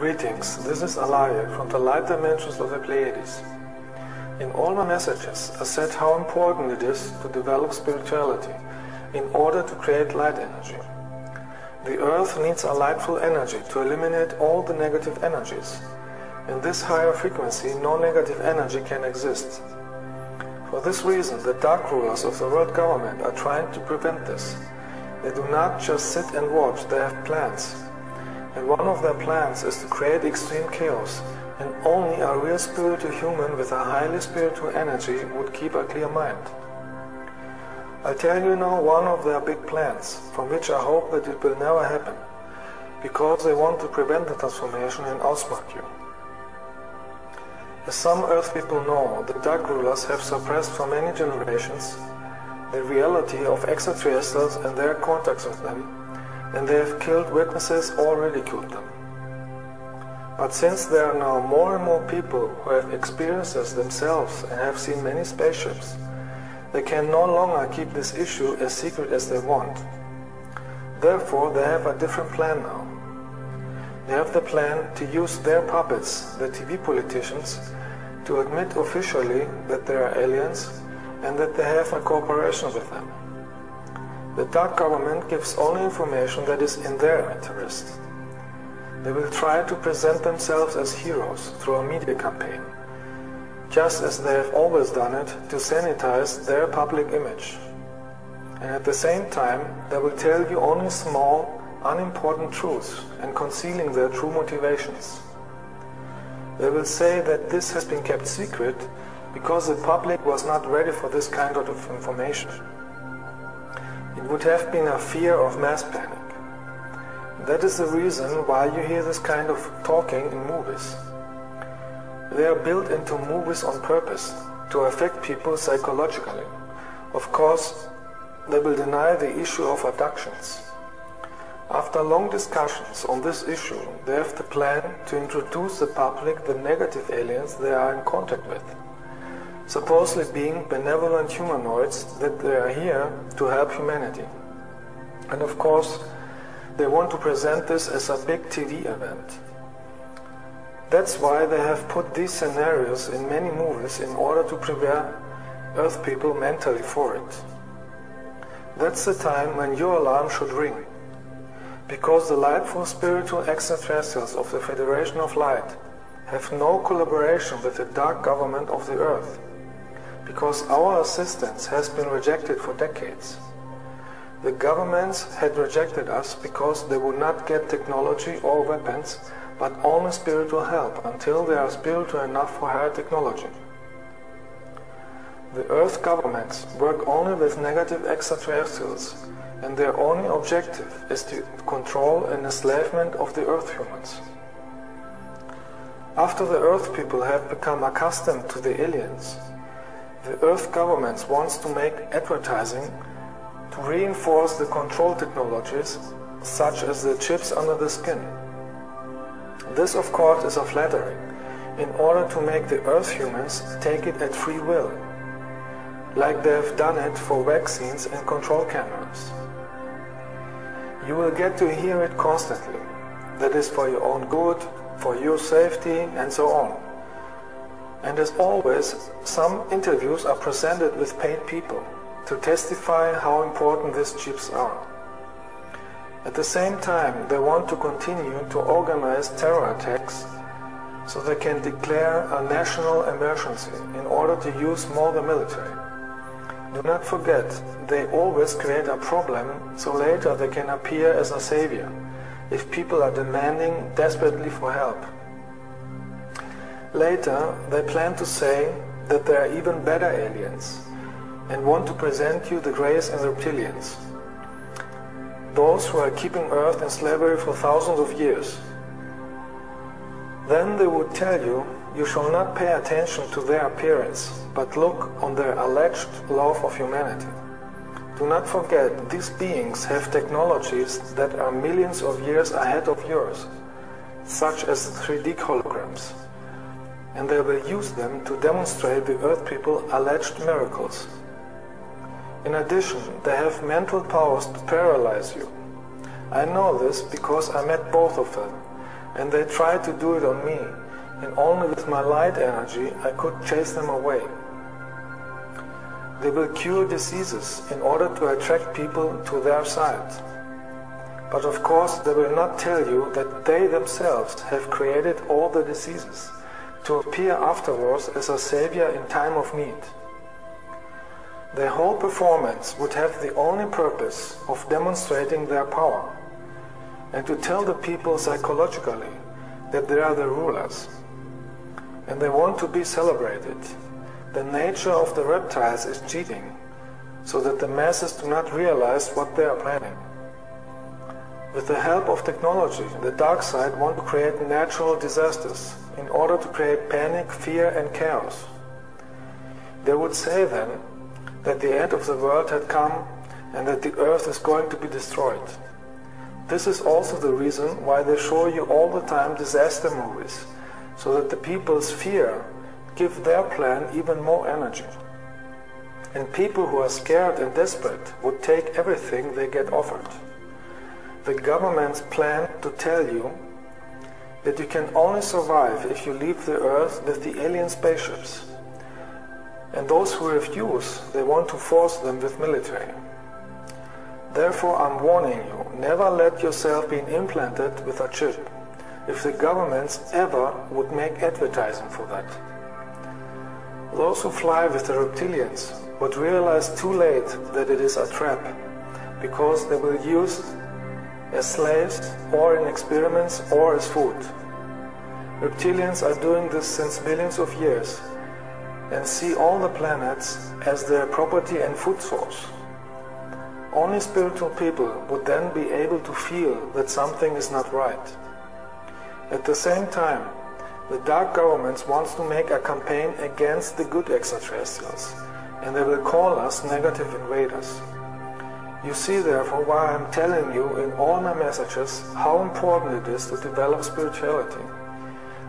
Greetings, this is Alaje from the light dimensions of the Pleiades. In all my messages, I said how important it is to develop spirituality in order to create light energy. The earth needs a lightful energy to eliminate all the negative energies. In this higher frequency, no negative energy can exist. For this reason, the dark rulers of the world government are trying to prevent this. They do not just sit and watch, they have plans. And one of their plans is to create extreme chaos, and only a real spiritual human with a highly spiritual energy would keep a clear mind. I'll tell you now one of their big plans, from which I hope that it will never happen, because they want to prevent the transformation and outsmart you. As some Earth people know, the dark rulers have suppressed for many generations the reality of extraterrestrials and their contacts with them, and they have killed witnesses or ridiculed them. But since there are now more and more people who have experienced this themselves and have seen many spaceships, they can no longer keep this issue as secret as they want. Therefore, they have a different plan now. They have the plan to use their puppets, the TV politicians, to admit officially that they are aliens and that they have a cooperation with them. The dark government gives only information that is in their interest. They will try to present themselves as heroes through a media campaign, just as they have always done it to sanitize their public image. And at the same time, they will tell you only small, unimportant truths and concealing their true motivations. They will say that this has been kept secret because the public was not ready for this kind of information. It would have been a fear of mass panic. That is the reason why you hear this kind of talking in movies. They are built into movies on purpose, to affect people psychologically. Of course, they will deny the issue of abductions. After long discussions on this issue, they have the plan to introduce the public the negative aliens they are in contact with, supposedly being benevolent humanoids that they are here to help humanity. And of course, they want to present this as a big TV event. That's why they have put these scenarios in many movies in order to prepare Earth people mentally for it. That's the time when your alarm should ring, because the lightful spiritual extraterrestrials of the Federation of Light have no collaboration with the dark government of the Earth, because our assistance has been rejected for decades. The governments had rejected us because they would not get technology or weapons, but only spiritual help until they are spiritual enough for higher technology. The Earth governments work only with negative extraterrestrials, and their only objective is to control and enslavement of the Earth humans. After the Earth people have become accustomed to the aliens, the Earth governments wants to make advertising to reinforce the control technologies, such as the chips under the skin. This, of course, is a flattery, in order to make the Earth humans take it at free will, like they have done it for vaccines and control cameras. You will get to hear it constantly. That is for your own good, for your safety, and so on. And as always, some interviews are presented with paid people to testify how important these chips are. At the same time, they want to continue to organize terror attacks so they can declare a national emergency in order to use more the military. Do not forget, they always create a problem so later they can appear as a savior if people are demanding desperately for help. Later, they plan to say that they are even better aliens and want to present you the Greys and reptilians, those who are keeping Earth in slavery for thousands of years. Then they would tell you, you shall not pay attention to their appearance, but look on their alleged love of humanity. Do not forget, these beings have technologies that are millions of years ahead of yours, such as 3D holograms, and they will use them to demonstrate the Earth people alleged miracles. In addition, they have mental powers to paralyze you. I know this because I met both of them, and they tried to do it on me, and only with my light energy I could chase them away. They will cure diseases in order to attract people to their side. But of course they will not tell you that they themselves have created all the diseases, to appear afterwards as a savior in time of need. Their whole performance would have the only purpose of demonstrating their power, and to tell the people psychologically that they are the rulers, and they want to be celebrated. The nature of the reptiles is cheating, so that the masses do not realize what they are planning. With the help of technology, the dark side wants to create natural disasters in order to create panic, fear and chaos. They would say then that the end of the world had come and that the earth is going to be destroyed. This is also the reason why they show you all the time disaster movies, so that the people's fear give their plan even more energy. And people who are scared and desperate would take everything they get offered. The governments plan to tell you that you can only survive if you leave the earth with the alien spaceships. And those who refuse, they want to force them with military. Therefore, I'm warning you, never let yourself be implanted with a chip, if the governments ever would make advertising for that. Those who fly with the reptilians would realize too late that it is a trap, because they will use as slaves or in experiments or as food. Reptilians are doing this since millions of years and see all the planets as their property and food source. Only spiritual people would then be able to feel that something is not right. At the same time, the dark governments want to make a campaign against the good extraterrestrials, and they will call us negative invaders. You see therefore why I am telling you in all my messages how important it is to develop spirituality.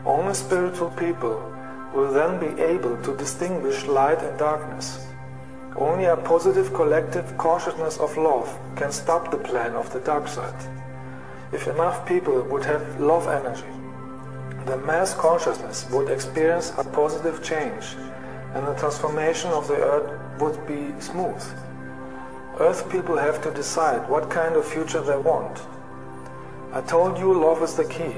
Only spiritual people will then be able to distinguish light and darkness. Only a positive collective consciousness of love can stop the plan of the dark side. If enough people would have love energy, the mass consciousness would experience a positive change, and the transformation of the earth would be smooth. Earth people have to decide what kind of future they want. I told you love is the key.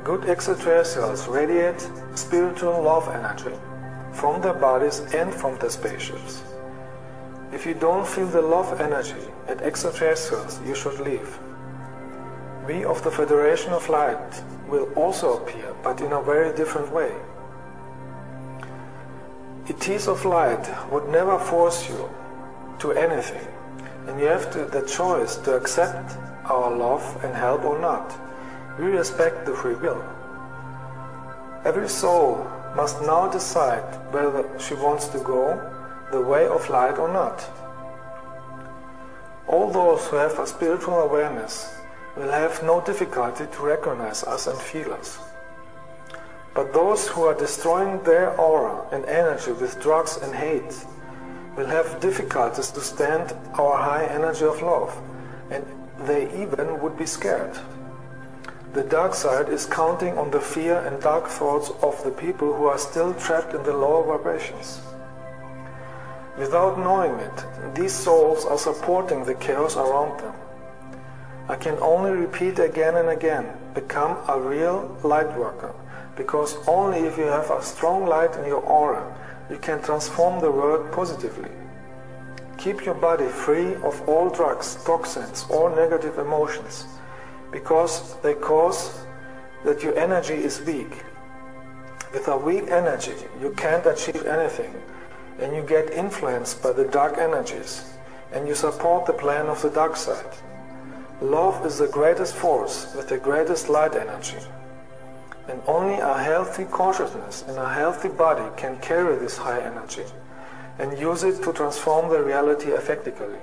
Good extraterrestrials radiate spiritual love energy from their bodies and from their spaceships. If you don't feel the love energy at extraterrestrials, you should leave. We of the Federation of Light will also appear, but in a very different way. ETs of Light would never force you to anything, and you have the choice to accept our love and help or not. We respect the free will. Every soul must now decide whether she wants to go the way of light or not. All those who have a spiritual awareness will have no difficulty to recognize us and feel us. But those who are destroying their aura and energy with drugs and hate will have difficulties to stand our high energy of love, and they even would be scared. The dark side is counting on the fear and dark thoughts of the people who are still trapped in the lower vibrations. Without knowing it, these souls are supporting the chaos around them. I can only repeat again and again, become a real light worker, because only if you have a strong light in your aura, you can transform the world positively. Keep your body free of all drugs, toxins, or negative emotions, because they cause that your energy is weak. With a weak energy, you can't achieve anything, and you get influenced by the dark energies, and you support the plan of the dark side. Love is the greatest force with the greatest light energy, and only a healthy consciousness and a healthy body can carry this high energy and use it to transform the reality effectively.